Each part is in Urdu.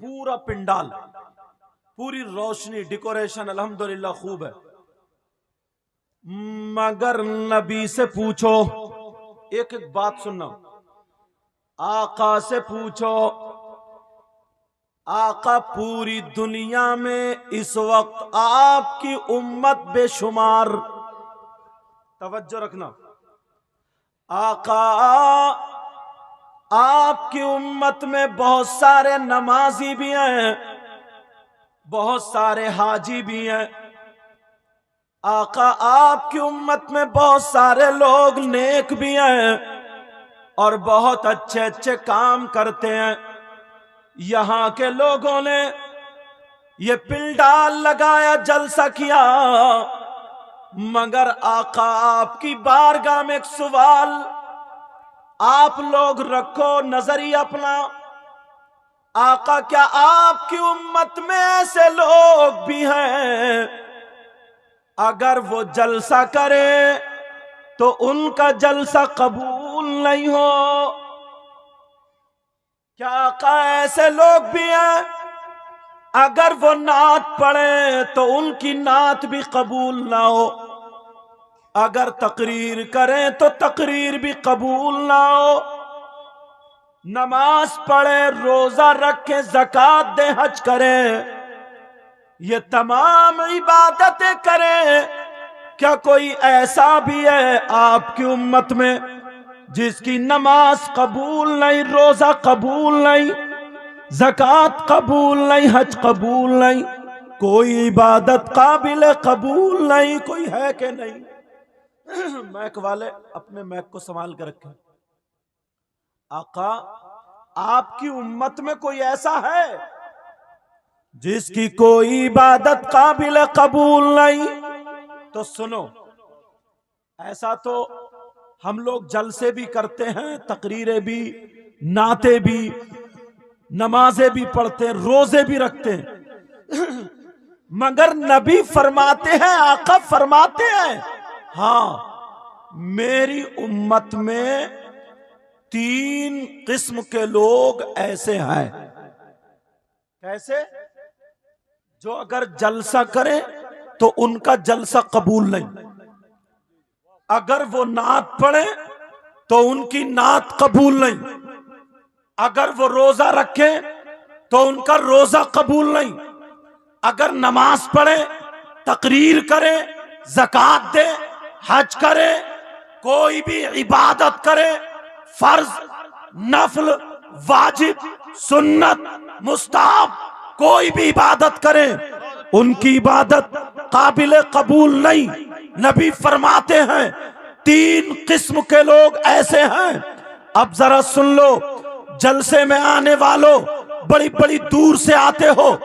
پورا پنڈال، پوری روشنی، ڈیکوریشن الحمدللہ خوب ہے، مگر نبی سے پوچھو، ایک ایک بات سننا، آقا سے پوچھو، آقا پوری دنیا میں اس وقت آپ کی امت بے شمار، توجہ رکھنا، آقا آپ کی امت میں بہت سارے نمازی بھی ہیں، بہت سارے حاجی بھی ہیں، آقا آپ کی امت میں بہت سارے لوگ نیک بھی ہیں اور بہت اچھے اچھے کام کرتے ہیں، یہاں کے لوگوں نے یہ پنڈال لگایا، جلسہ کیا، مگر آقا آپ کی بارگاہ میں ایک سوال، آپ لوگ رکھو نظریہ اپنا، آقا کیا آپ کی امت میں ایسے لوگ بھی ہیں اگر وہ جلسہ کرے تو ان کا جلسہ قبول نہیں ہو؟ کیا آقا ایسے لوگ بھی ہیں اگر وہ نعت پڑھیں تو ان کی نعت بھی قبول نہ ہو، اگر تقریر کریں تو تقریر بھی قبول نہ ہو، نماز پڑھیں، روزہ رکھیں، زکوٰۃ دیں، حج کریں، یہ تمام عبادتیں کریں، کیا کوئی ایسا بھی ہے آپ کی امت میں جس کی نماز قبول نہیں، روزہ قبول نہیں، زکوٰۃ قبول نہیں، حج قبول نہیں، کوئی عبادت قابل قبول نہیں؟ کوئی ہے کہ نہیں؟ میک والے اپنے میک کو سنبھال کے رکھیں۔ آقا آپ کی امت میں کوئی ایسا ہے جس کی کوئی عبادت قابل قبول نہیں؟ تو سنو، ایسا تو ہم لوگ جلسے بھی کرتے ہیں، تقریریں بھی، نعتیں بھی، نمازیں بھی پڑھتے ہیں، روزے بھی رکھتے ہیں، مگر نبی فرماتے ہیں، آقا فرماتے ہیں، ہاں میری امت میں 3 قسم کے لوگ ایسے ہیں۔ کیسے؟ جو اگر جلسہ کریں تو ان کا جلسہ قبول نہیں، اگر وہ نعت پڑھیں تو ان کی نعت قبول نہیں، اگر وہ روزہ رکھیں تو ان کا روزہ قبول نہیں، اگر نماز پڑھیں، تقریر کریں، زکوٰۃ دیں، حج کرے، کوئی بھی عبادت کرے، فرض، نفل، واجب، سنت، مستحب، کوئی بھی عبادت کرے، ان کی عبادت قابل قبول نہیں۔ نبی فرماتے ہیں 3 قسم کے لوگ ایسے ہیں۔ اب ذرا سن لو، جلسے میں آنے والوں، بڑی بڑی دور سے آتے ہو،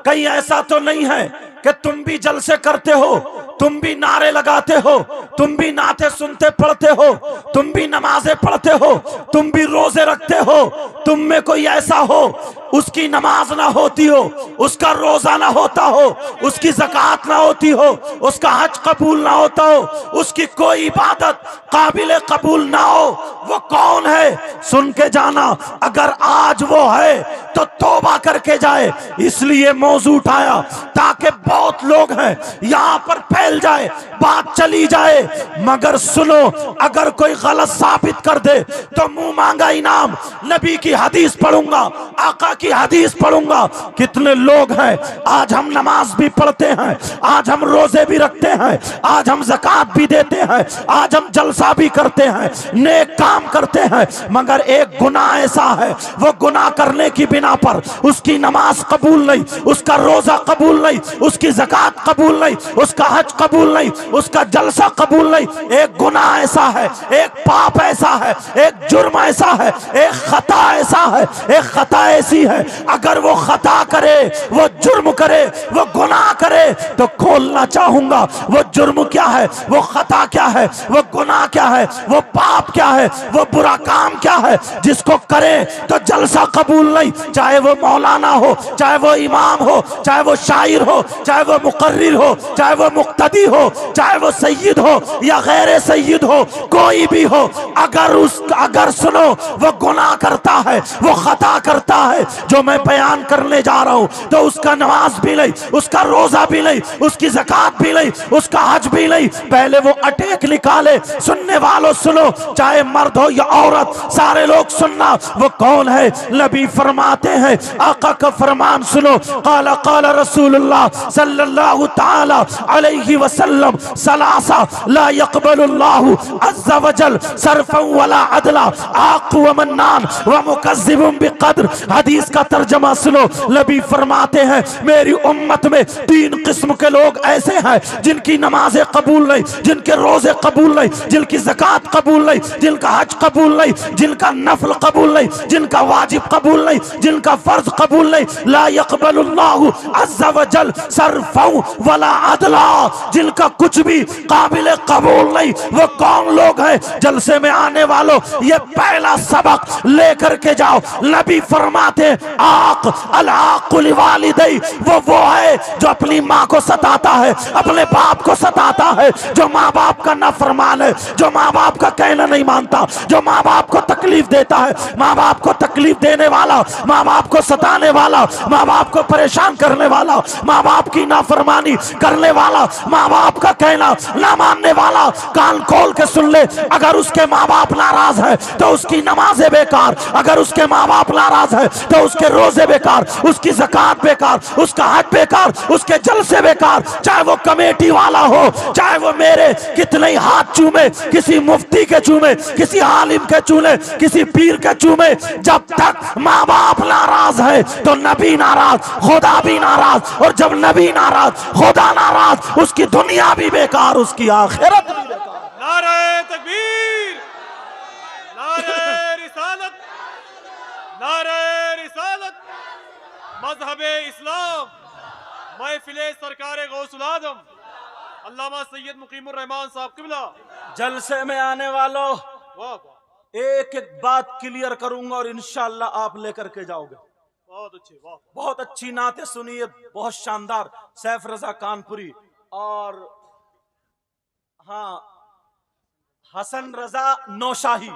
کہیں ایسا تو نہیں ہے کہ تم بھی جلسے کرتے ہو، تم بھی نعرے لگاتے ہو، تم بھی نعتیں سنتے پڑھتے ہو، تم بھی نمازیں پڑھتے ہو، تم بھی روزے رکھتے ہو، تم میں کوئی ایسا ہو اس کی نماز نہ ہوتی ہو، اس کا روزہ نہ ہوتا ہو، اس کی زکوٰۃ نہ ہوتی ہو، اس کا حج قبول نہ ہوتا ہو، اس کی کوئی عبادت قابل قبول نہ ہو، وہ کون ہے؟ سن کے جانا، اگر آج وہ ہے تو توبہ کر کے جائے۔ اس لیے موضوع اٹھایا تاکہ بہت لوگ ہیں یہاں پر پھیل جائے، بات چلی جائے، مگر سنو، اگر کوئی غلط ثابت کر دے تو منہ مانگا انعام۔ نبی کی حدیث پڑھوں گا، آقا کی حدیث پڑھوں گا۔ کتنے لوگ ہیں آج ہم نماز بھی پڑھتے ہیں، آج ہم روزے بھی رکھتے ہیں، آج ہم زکوٰۃ بھی دیتے ہیں، آج ہم جلسہ بھی کرتے ہیں، نیک کام کرتے ہیں، مگر ایک گناہ ایسا ہے، وہ گناہ کرنے کی بنا پر اس کی نماز قبول نہیں، اس کا روزہ قبول نہیں، اس کی زکوٰۃ قبول نہیں، اس کا حج قبول نہیں، اس کا جلسہ قبول نہیں۔ ایک گناہ ایسا ہے، ایک پاپ ایسا ہے، ایک جرم ایسا ہے، ایک خطا ایسا ہے، ایک خطا ایسی ہے، اگر وہ خطا کرے، وہ جرم کرے، وہ گناہ کرے تو کھولنا چاہوں گا وہ جرم کیا ہے، وہ خطا کیا ہے، وہ گناہ کیا ہے، وہ پاپ کیا ہے، وہ برا کام کیا ہے جس کو کرے تو جلسہ قبول نہیں، چاہے وہ مولانا ہو، چاہے وہ امام ہو، چاہے وہ شاعر ہو، چاہے وہ مقرر ہو، چاہے وہ مقتدی ہو، چاہے وہ سید ہو یا غیر سید ہو، کوئی بھی ہو، اگر سنو وہ گناہ کرتا ہے، وہ خطا کرتا ہے، جو میں بیان کرنے جا رہا ہوں تو اس کا نماز بھی نہیں، اس کا روزہ بھی نہیں، اس کی زکات بھی نہیں، اس کا حج بھی نہیں، پہلے وہ اٹیک نکالے۔ سننے والوں سنو، چاہے مرد ہو یا عورت، سارے لوگ سننا، وہ کون ہے؟ نبی فرماتے ہیں، آقا کا فرمان سنو، قال قال رسول اللہ صلی اللہ تعالی علیہ وسلم ثلاثہ لا يقبل اللہ عز وجل صرفا ولا عدلا، عاق ومنان ومکذب بقدر۔ حدیث کا ترجمہ سنو، نبی فرماتے ہیں میری امت میں 3 قسم کے لوگ ایسے ہیں جن کی نمازیں قبول نہیں، جن کے روزے قبول نہیں، جن کی زکات قبول نہیں، جن کا حج قبول نہیں، جن کا نفل قبول نہیں، جن کا واجب قبول نہیں، جن کا فرض قبول نہیں۔ لا يقبل اللہ عز وجل صرفا ولا عدلا، جن کا کچھ بھی قابل قبول نہیں۔ وہ کون لوگ ہیں؟ جلسے میں آنے والوں یہ پہلا سبق لے کر کے جاؤ۔ نبی فرماتے آق العاق لوالدی، وہ ہے جو اپنی ماں کو ستاتا ہے، اپنے باپ کو ستاتا ہے، جو ماں باپ کا نافرمان ہے، جو ماں باپ کا کہنا نہیں مانتا، جو ماں باپ کو تکلیف دیتا ہے، ماں باپ کو تکلیف دینے والا، ماں باپ کو ستانے والا، ماں باپ کو پریشان کرنے والا، ماں باپ کی نافرمانی کرنے والا، ماں باپ کا کہنا نہ ماننے والا۔ کان کھول کے سن لے، اگر اس کے ماں باپ ناراض ہے تو اس کی نمازیں بیکار، اگر اس کے ماں باپ ناراض ہے تو اس کے روزے بیکار، اس کی زکات بیکار، اس کا حج بیکار، اس کے جلسے بیکار، چاہے وہ کمیٹی والا ہو، چاہے وہ میرے کتنے ہی ہاتھ چومے، کسی مفتی کے چومے، کسی عالم کے چومے، کسی پیر کے چومے، جب تک ماں باپ ناراض ہے تو نبی ناراض، خدا بھی ناراض، اور جب نبی ناراض، خدا ناراض، اس کی دنیا بھی بیکار، اس کی آخرت بھی بیکار۔ نعرہ تکبیر، نعرہ رسالت، نعرہ رسالت، مذہب اسلام، محفل سرکار غوث العظم علامہ سید مقیم الرحمان صاحب قبلہ۔ جلسے میں آنے والوں ایک ایک بات کلیئر کروں گا اور انشاءاللہ آپ لے کر کے جاؤ گے۔ بہت اچھی نعتیں سنیے، بہت شاندار، سیف رضا کانپوری اور ہاں حسن رضا نوشاہی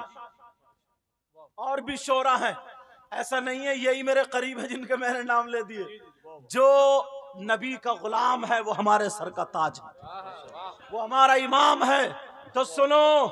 اور بھی شعرا ہیں، ایسا نہیں ہے یہی میرے قریب ہے جن کے میں نے نام لے دیے۔ جو نبی کا غلام ہے وہ ہمارے سر کا تاج ہے، وہ ہمارا امام ہے۔ تو سنو،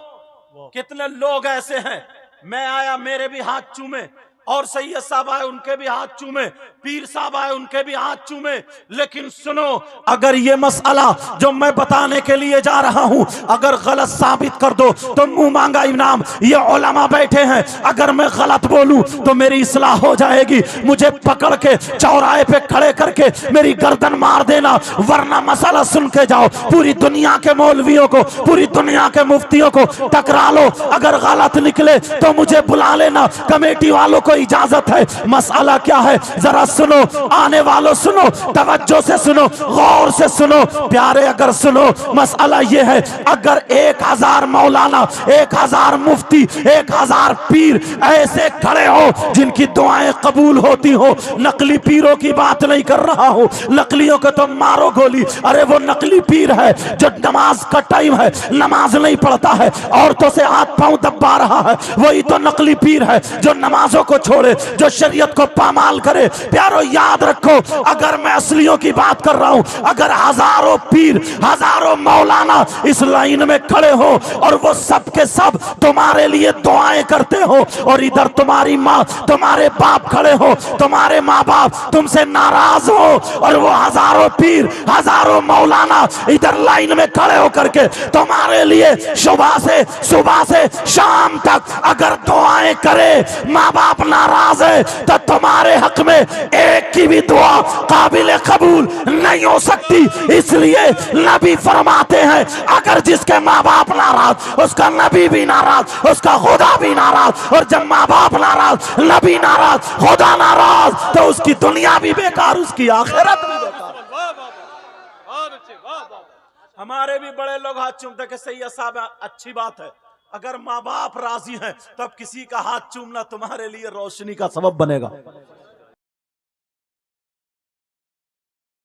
کتنے لوگ ایسے ہیں، میں آیا میرے بھی ہاتھ چومے، اور سید صاحب آئے ان کے بھی ہاتھ چومے، پیر صاحب آئے ان کے بھی ہاتھ چومے، لیکن سنو، اگر یہ مسئلہ جو میں بتانے کے لیے جا رہا ہوں اگر غلط ثابت کر دو تو منہ مانگا انعام۔ یہ علماء بیٹھے ہیں، اگر میں غلط بولوں تو میری اصلاح ہو جائے گی، مجھے پکڑ کے چوراہے پہ کھڑے کر کے میری گردن مار دینا، ورنہ مسئلہ سن کے جاؤ۔ پوری دنیا کے مولویوں کو، پوری دنیا کے مفتیوں کو ٹکرا لو، اگر غلط نکلے تو مجھے بلا لینا، کمیٹی والوں کو اجازت ہے۔ مسئلہ کیا ہے ذرا سنو، آنے والوں سنو، توجہ سے سنو، غور سے سنو پیارے، اگر سنو مسئلہ یہ ہے، اگر 1000 مولانا، 1000 مفتی، 1000 پیر ایسے کھڑے ہو جن کی دعائیں قبول ہوتی ہو، نقلی پیروں کی بات نہیں کر رہا ہوں، نقلیوں کو تو مارو گولی، ارے وہ نقلی پیر ہے جو نماز کا ٹائم ہے نماز نہیں پڑھتا ہے، عورتوں سے ہاتھ پاؤں دبا رہا ہے، وہی تو نقلی پیر ہے جو نمازوں کو چھوڑے، جو شریعت کو پامال کرے۔ پیارو یاد رکھو، اگر میں اصلیوں کی بات کر رہا ہوں، اگر ہزاروں پیر، ہزاروں مولانا اس لائن میں کھڑے ہو اور وہ سب کے سب تمہارے لیے دعائیں کرتے ہو، اور ادھر تمہاری ماں، تمہارے باپ کھڑے ہو، تمہارے ماں باپ تم سے ناراض ہو، اور وہ ہزاروں پیر، ہزاروں مولانا ادھر لائن میں کھڑے ہو کر کے تمہارے لیے صبح سے شام تک اگر دعائیں کرے، ماں باپ ناراض ہے تو تمہارے حق میں ایک کی بھی دعا قابل قبول نہیں ہو سکتی۔ اس لیے نبی فرماتے ہیں اگر جس کے ماں باپ ناراض، اس کا نبی بھی ناراض، اس کا خدا بھی ناراض، اور جب ماں باپ ناراض، نبی ناراض، خدا ناراض، تو اس کی دنیا بھی بیکار، اس کی آخرت بھی بیکار۔ ہمارے بھی بڑے لوگ ہاتھ چومتے کہ سید صاحب اچھی بات ہے، اگر ماں باپ راضی ہیں تو اب کسی کا ہاتھ چومنا تمہارے لیے روشنی کا سبب بنے گا۔